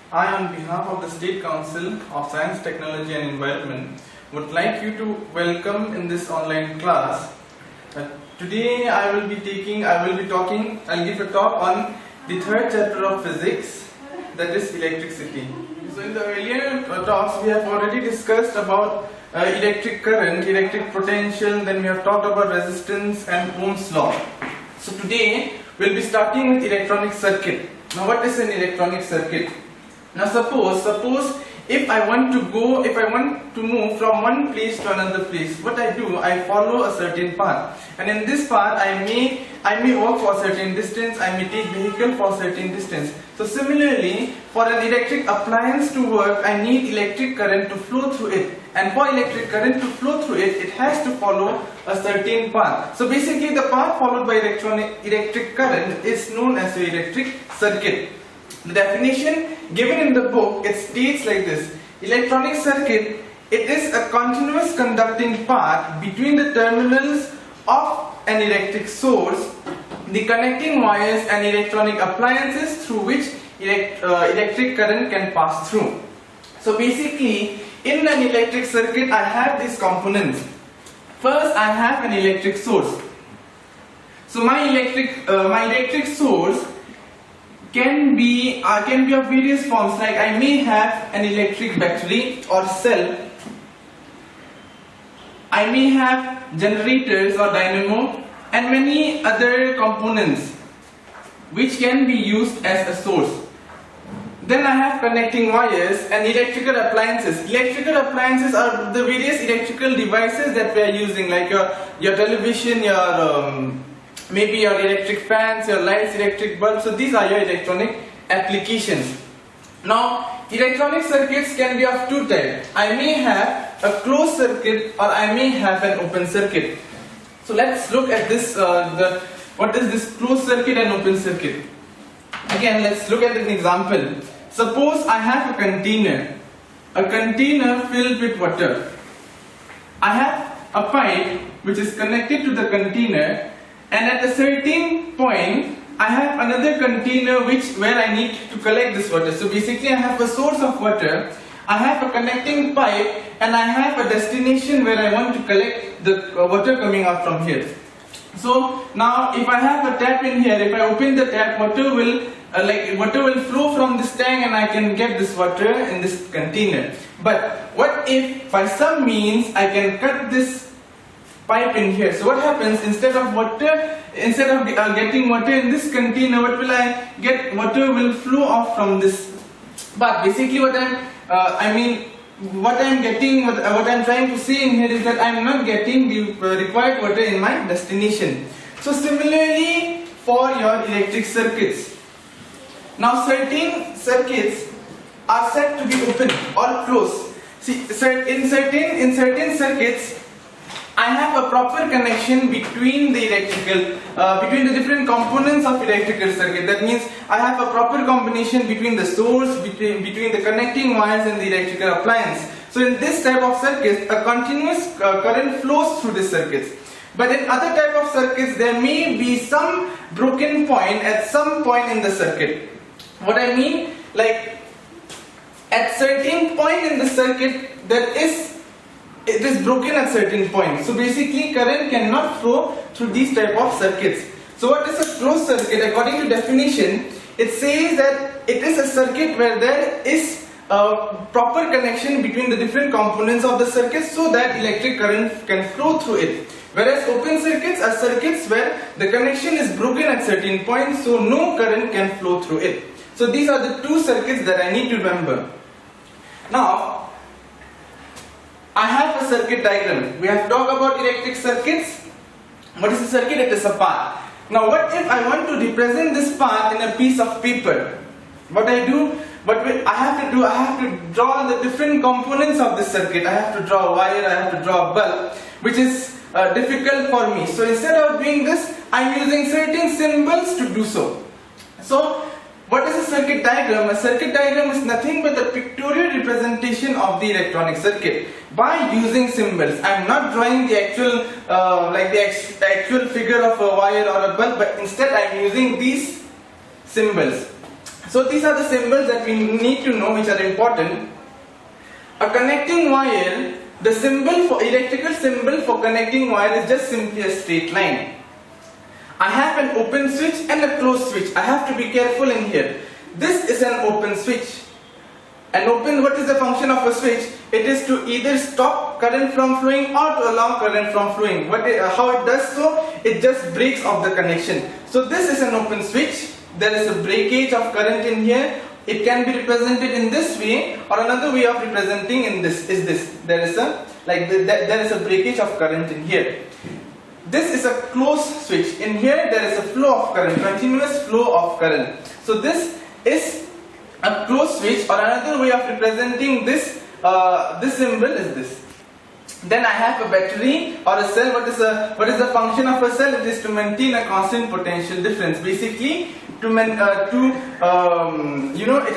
I, on behalf of the State Council of Science, Technology and Environment, would like you to welcome in this online class. Today I'll give a talk on the third chapter of physics, that is electricity. So in the earlier talks we have already discussed about electric current, electric potential, then we have talked about resistance and Ohm's law. So today we'll be starting with electronic circuit. Now what is an electronic circuit? Now suppose if I want to move from one place to another place, what I do, I follow a certain path, and in this path I may walk for a certain distance, I may take vehicle for a certain distance. So similarly, for an electric appliance to work, I need electric current to flow through it, and for electric current to flow through it, it has to follow a certain path. So basically the path followed by electric current is known as the electric circuit. The definition given in the book, it states like this: electronic circuit, it is a continuous conducting path between the terminals of an electric source, the connecting wires and electronic appliances through which electric current can pass through. So basically, in an electric circuit, I have these components. First, I have an electric source. So my electric source can be of various forms, like I may have an electric battery or cell, I may have generators or dynamo, and many other components which can be used as a source. Then I have connecting wires and electrical appliances. Electrical appliances are the various electrical devices that we are using, like your television, maybe your electric fans, your lights, electric bulbs. So these are your electronic applications. Now, electronic circuits can be of two types. I may have a closed circuit or I may have an open circuit. So let's look at this. What is this closed circuit and open circuit? Again, let's look at an example. Suppose I have a container filled with water. I have a pipe which is connected to the container, and at a certain point I have another container where I need to collect this water. So basically I have a source of water, I have a connecting pipe, and I have a destination where I want to collect the water coming out from here. So now if I have a tap in here, if I open the tap, water will flow from this tank and I can get this water in this container. But what if by some means I can cut this pipe in here? So what happens, instead of getting water in this container, what will I get? Water will flow off from this. But basically what I'm trying to say in here is that I'm not getting the required water in my destination. So similarly for your electric circuits. Now certain circuits are said to be open or closed. See, in certain circuits, I have a proper connection between the different components of electrical circuit. That means I have a proper combination between the source, between the connecting wires and the electrical appliance. So in this type of circuits, a continuous current flows through the circuits. But in other type of circuits, there may be some broken point at some point in the circuit. What I mean, like at certain point in the circuit, it is broken at certain points. So basically current cannot flow through these type of circuits. So what is a closed circuit? According to definition, it says that it is a circuit where there is a proper connection between the different components of the circuit so that electric current can flow through it. Whereas open circuits are circuits where the connection is broken at certain points, so no current can flow through it. So these are the two circuits that I need to remember. Now, I have a circuit diagram. We have talked about electric circuits. What is a circuit? It is a path. Now what if I want to represent this path in a piece of paper? What I have to draw the different components of this circuit. I have to draw a wire, I have to draw a bulb, which is difficult for me. So instead of doing this, I am using certain symbols to do so. So what is a circuit diagram? A circuit diagram is nothing but a pictorial representation of the electronic circuit by using symbols. I am not drawing the actual figure of a wire or a bulb, but instead I am using these symbols. So these are the symbols that we need to know, which are important. A connecting wire, the symbol for electrical symbol for connecting wire is just simply a straight line. I have an open switch and a closed switch. I have to be careful in here. This is an open switch. An open, what is the function of a switch? It is to either stop current from flowing or to allow current from flowing. How it does so? It just breaks off the connection. So this is an open switch. There is a breakage of current in here. It can be represented in this way, or another way of representing in this is this. There is a breakage of current in here. This is a closed switch. In here there is a flow of current, continuous flow of current. So this is a closed switch, or another way of representing this symbol is this. Then I have a battery or a cell. What is the function of a cell? It is to maintain a constant potential difference. Basically, it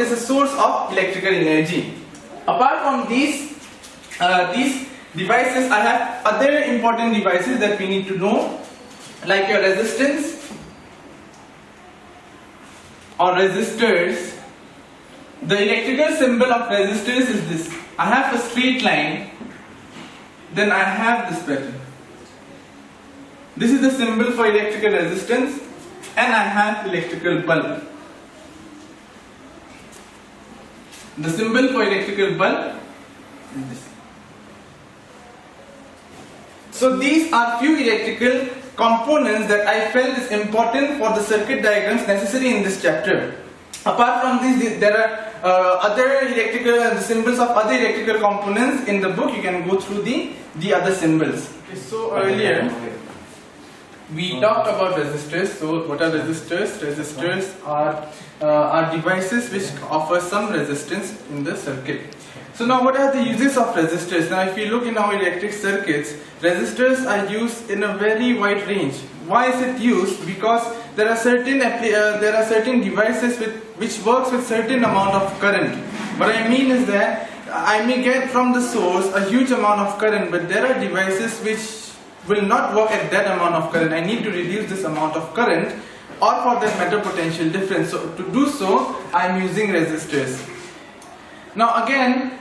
is a source of electrical energy. Apart from these devices, I have other important devices that we need to know, like your resistance or resistors. The electrical symbol of resistors is this. I have a straight line, then I have this pattern. This is the symbol for electrical resistance, and I have electrical bulb. The symbol for electrical bulb is this. So these are few electrical components that I felt is important for the circuit diagrams necessary in this chapter. Apart from these, there are other electrical symbols of other electrical components in the book. You can go through the other symbols. Okay, so earlier we talked about resistors. So what are resistors? Resistors are devices which offer some resistance in the circuit. So now what are the uses of resistors? Now if you look in our electric circuits, resistors are used in a very wide range. Why is it used? Because there are certain devices which works with certain amount of current. What I mean is that I may get from the source a huge amount of current, but there are devices which will not work at that amount of current. I need to reduce this amount of current, or for that matter potential difference. So to do so, I am using resistors. Now again,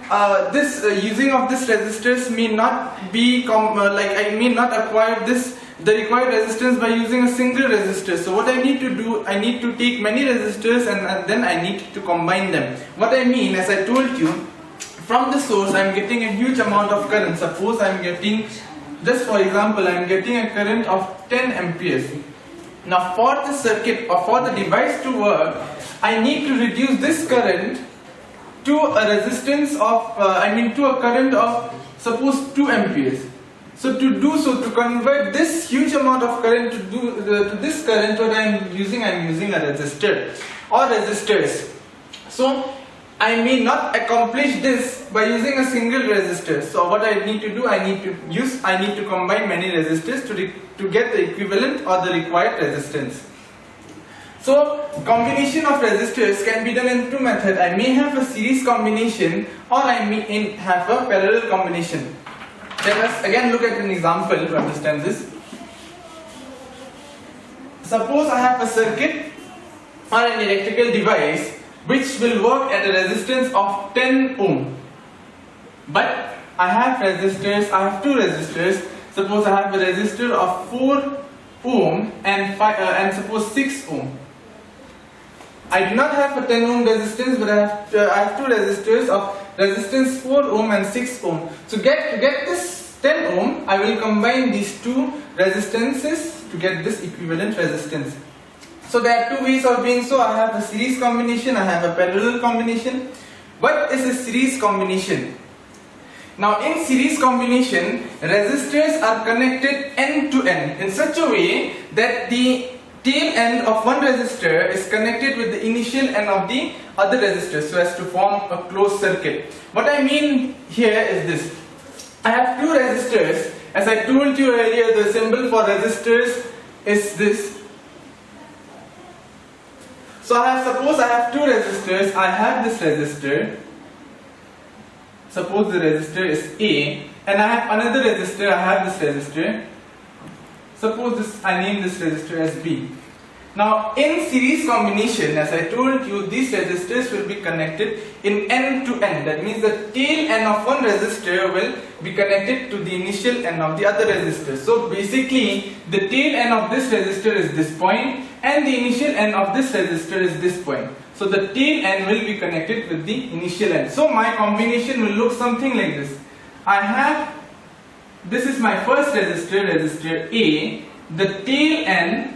using of this resistors may not be I may not acquire the required resistance by using a single resistor. So what I need to do, I need to take many resistors and then I need to combine them. What I mean, as I told you, from the source I am getting a huge amount of current. Suppose I am getting, just for example, I am getting a current of 10 amperes. Now for the circuit or for the device to work, I need to reduce this current to a resistance of, to a current of suppose 2 amperes. So to do so, to convert this huge amount of current to this current, what I am using a resistor or resistors. So I may not accomplish this by using a single resistor. So what I need to do, I need to combine many resistors to get the equivalent or the required resistance. So combination of resistors can be done in two methods. I may have a series combination or I may have a parallel combination. Let us again look at an example to understand this. Suppose I have a circuit or an electrical device which will work at a resistance of 10 ohm. But I have resistors, I have two resistors. Suppose I have a resistor of 4 ohm and suppose 6 ohm. I do not have a 10 ohm resistance, but I have two resistors of resistance 4 ohm and 6 ohm. So to get this 10 ohm, I will combine these two resistances to get this equivalent resistance. So there are two ways of doing so. I have a series combination, I have a parallel combination. What is a series combination? Now in series combination, resistors are connected end to end in such a way that the tail end of one resistor is connected with the initial end of the other resistor so as to form a closed circuit. What I mean here is this. I have two resistors. As I told you earlier, the symbol for resistors is this. So suppose I have two resistors. I have this resistor. Suppose the resistor is A, and I have another resistor. I have this resistor. Suppose I name this resistor as B. Now in series combination, as I told you, these resistors will be connected in end to end. That means the tail end of one resistor will be connected to the initial end of the other resistor. So basically the tail end of this resistor is this point and the initial end of this resistor is this point. So the tail end will be connected with the initial end. So my combination will look something like this. I have, this is my first resistor, resistor A. The tail end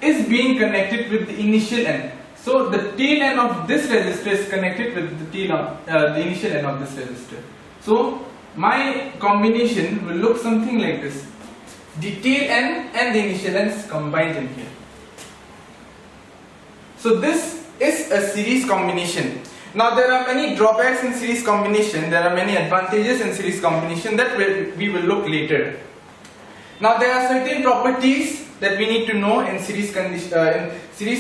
is being connected with the initial end. So the tail end of this resistor is connected with the tail of the initial end of this resistor. So my combination will look something like this. The tail end and the initial ends combined in here. So this is a series combination. Now there are many drawbacks in series combination. There are many advantages in series combination that we will look later. Now there are certain properties that we need to know in series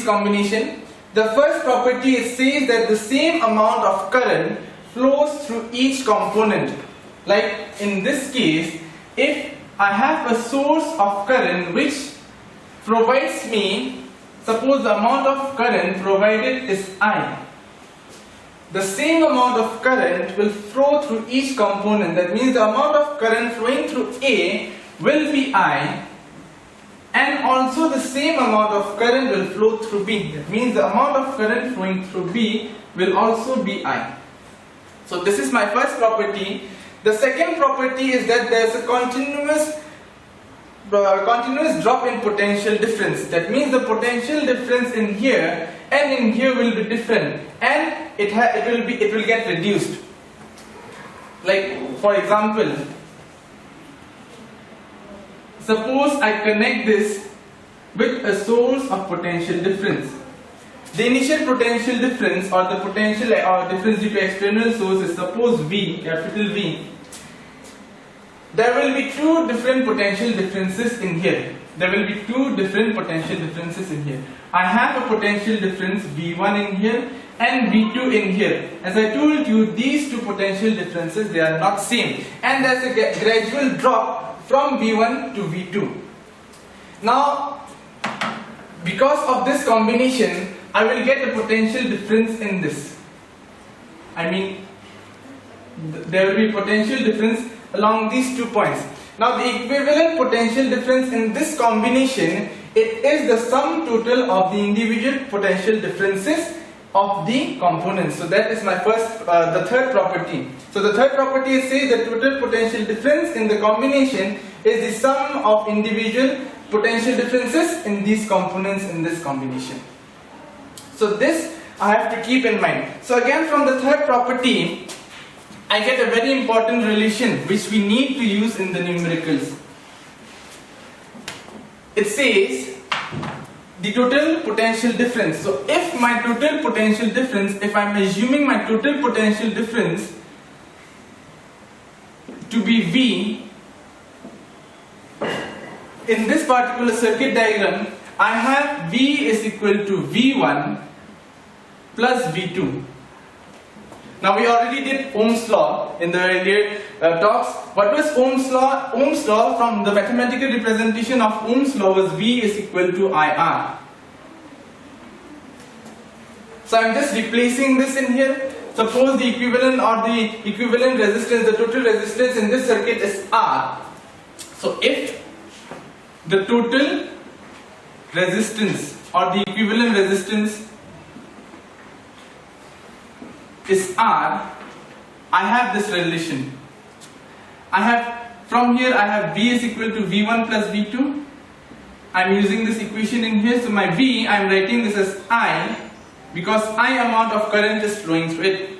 combination. The first property says that the same amount of current flows through each component. Like in this case, if I have a source of current which provides me, suppose the amount of current provided is I. The same amount of current will flow through each component. That means the amount of current flowing through A will be I, and also the same amount of current will flow through B. That means the amount of current flowing through B will also be I. So this is my first property. The second property is that there is a continuous drop in potential difference. That means the potential difference in here and in here will be different, and it will get reduced. Like for example, suppose I connect this with a source of potential difference. The initial potential difference or the potential or difference due to external source is suppose V, capital V. There will be two different potential differences in here. There will be two different potential differences in here. I have a potential difference V1 in here and V2 in here. As I told you, these two potential differences, they are not same, and there is a gradual drop from V1 to V2. Now, because of this combination, I will get a potential difference in this. I mean, there will be potential difference along these 2 points. Now, the equivalent potential difference in this combination, it is the sum total of the individual potential differences of the components. So that is my the third property. So the third property says the total potential difference in the combination is the sum of individual potential differences in these components in this combination. So this I have to keep in mind. So again, from the third property, I get a very important relation which we need to use in the numericals. It says the total potential difference. So if my total potential difference, if I am assuming my total potential difference to be V, in this particular circuit diagram, I have V is equal to V1 plus V2. Now we already did Ohm's law in the earlier talks. What was Ohm's law? Ohm's law, from the mathematical representation of Ohm's law, was V is equal to IR. So I am just replacing this in here. Suppose the equivalent or the equivalent resistance, the total resistance in this circuit is R. So if the total resistance or the equivalent resistance is R, I have this relation. From here I have V is equal to V1 plus V2. I am using this equation in here. So my V, I am writing this as I, because I amount of current is flowing through it.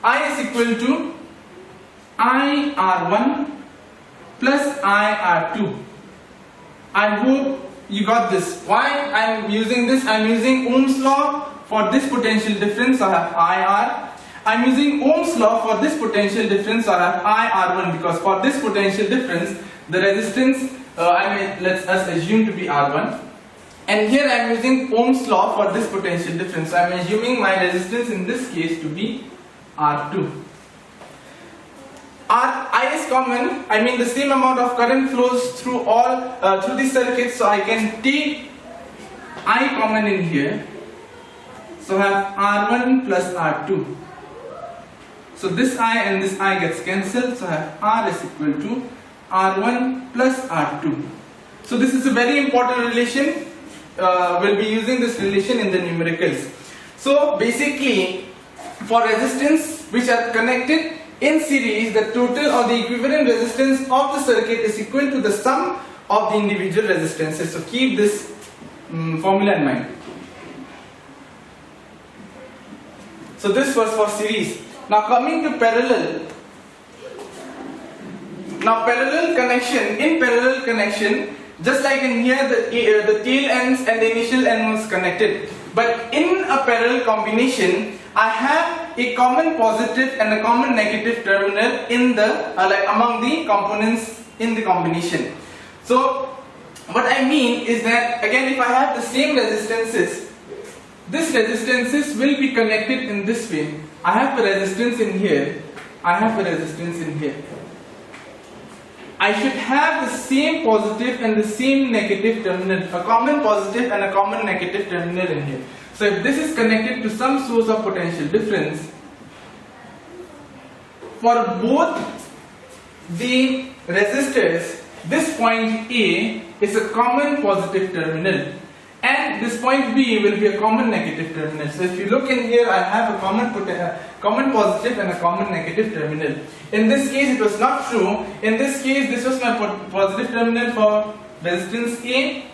I is equal to IR1 plus IR2. I hope you got this. Why I am using this? I am using Ohm's law for this potential difference. I have IR. I am using Ohm's law for this potential difference. I have IR1, because for this potential difference, the resistance let us assume to be R1. And here I am using Ohm's law for this potential difference. So I am assuming my resistance in this case to be R2. I is common. I mean the same amount of current flows through all through the circuit. So I can take I common in here. So I have R1 plus R2. So this I and this I gets cancelled. So I have R is equal to R1 plus R2. So this is a very important relation. We'll be using this relation in the numericals. So basically, for resistance which are connected in series, the total or the equivalent resistance of the circuit is equal to the sum of the individual resistances. So keep this formula in mind. So this was for series. Now coming to parallel. Now parallel connection, in parallel connection, just like in here the tail ends and the initial end was connected. But in a parallel combination, I have a common positive and a common negative terminal in the among the components in the combination. So what I mean is that, again, if I have the same resistances, this resistances will be connected in this way. I have a resistance in here, I have a resistance in here. I should have the same positive and the same negative terminal, a common positive and a common negative terminal in here. So if this is connected to some source of potential difference, for both the resistors, this point A is a common positive terminal and this point B will be a common negative terminal. So if you look in here, I have a common positive and a common negative terminal. In this case it was not true. In this case this was my positive terminal for resistance A.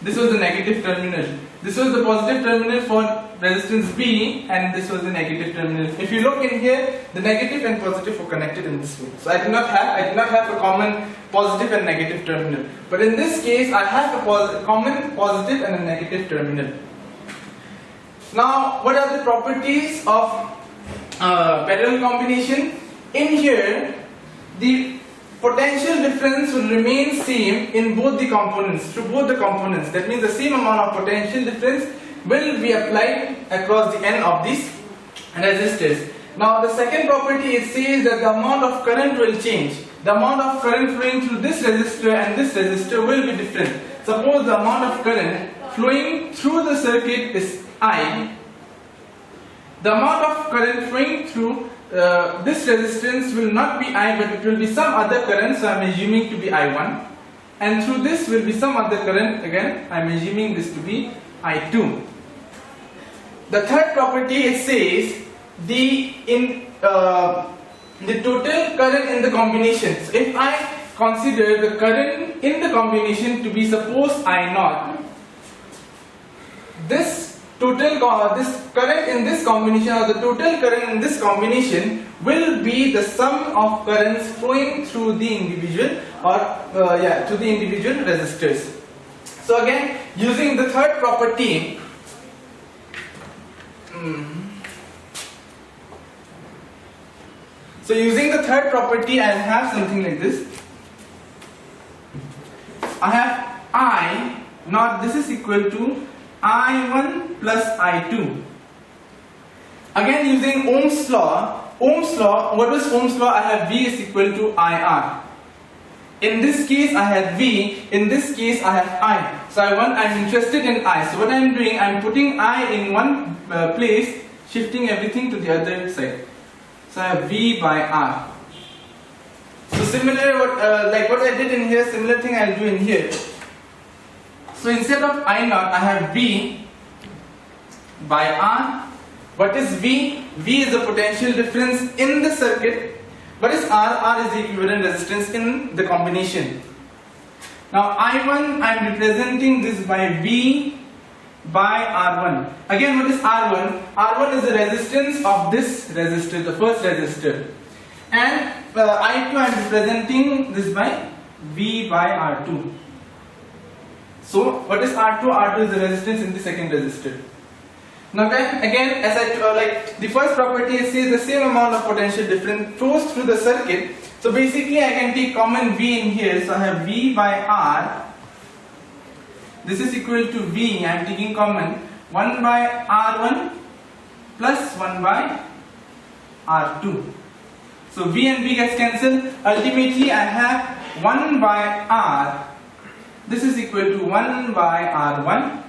This was the negative terminal. This was the positive terminal for resistance B and this was the negative terminal. If you look in here, the negative and positive were connected in this way. So I did not have a common positive and negative terminal. But in this case I have a common positive and a negative terminal. Now what are the properties of parallel combination? In here the potential difference will remain same in both the components, through both the components. That means the same amount of potential difference will be applied across the end of these resistors. Now the second property, it says that the amount of current will change. The amount of current flowing through this resistor and this resistor will be different. Suppose the amount of current flowing through the circuit is I. The amount of current flowing through this resistance will not be I, but it will be some other current, so I am assuming to be I1, and through this will be some other current, again I am assuming this to be I2. The third property, it says the total current in the combination. So if I consider the current in the combination to be, suppose I0, this current in this combination, or the total current in this combination, will be the sum of currents flowing through the individual resistors. So again, using the third property, I have something like this. I have I, not this is equal to I1 plus I2. Again, using Ohm's law, what is Ohm's law? I have V is equal to IR. In this case I have V, in this case I have I. So I'm interested in I. So what I'm doing, I'm putting I in one place, shifting everything to the other side. So I have V by R. So similar, like what I did in here, similar thing I'll do in here. So instead of I0, I have V by R. What is V? V is the potential difference in the circuit. What is R? R is the equivalent resistance in the combination. Now I1, I am representing this by V by R1. Again, what is R1? R1 is the resistance of this resistor, the first resistor. And I2, I am representing this by V by R2. So what is R2? R2 is the resistance in the second resistor. Now again, as I like the first property, says the same amount of potential difference flows through the circuit. So basically I can take common V in here. So I have V by R. This is equal to V, I am taking common 1 by R1 plus 1 by R2. So V and V gets cancelled. Ultimately I have 1 by R this is equal to 1 by R1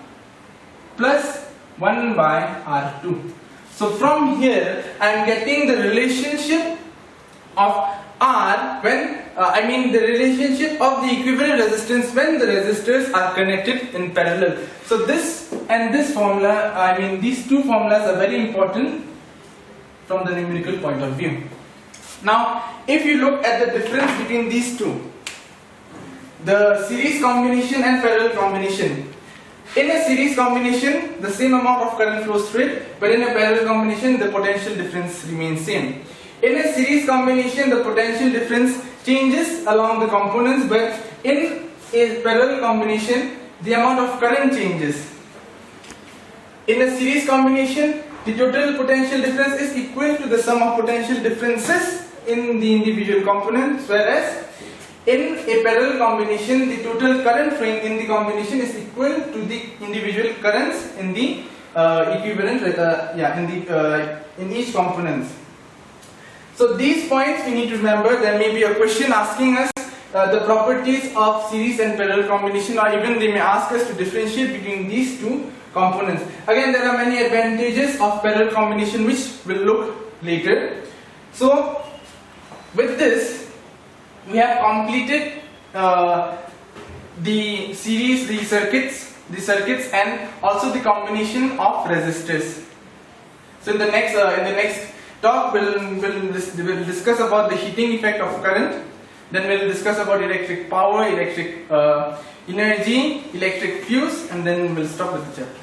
plus 1 by R2. So from here I am getting the relationship of R when the relationship of the equivalent resistance when the resistors are connected in parallel. So this and this formula, these two formulas are very important from the numerical point of view. Now if you look at the difference between these two, the series combination and parallel combination. In a series combination, the same amount of current flows through it, but in a parallel combination, the potential difference remains same. In a series combination, the potential difference changes along the components, but in a parallel combination, the amount of current changes. In a series combination, the total potential difference is equal to the sum of potential differences in the individual components, whereas in a parallel combination, the total current flowing in the combination is equal to the individual currents in the equivalent, in each component. So these points we need to remember. There may be a question asking us the properties of series and parallel combination, or even they may ask us to differentiate between these two components. Again, there are many advantages of parallel combination which we'll look later. So with this, we have completed the series, the circuits, and also the combination of resistors. So in the next talk, we'll discuss about the heating effect of current. Then we'll discuss about electric power, electric energy, electric fuse, and then we'll stop with the chapter.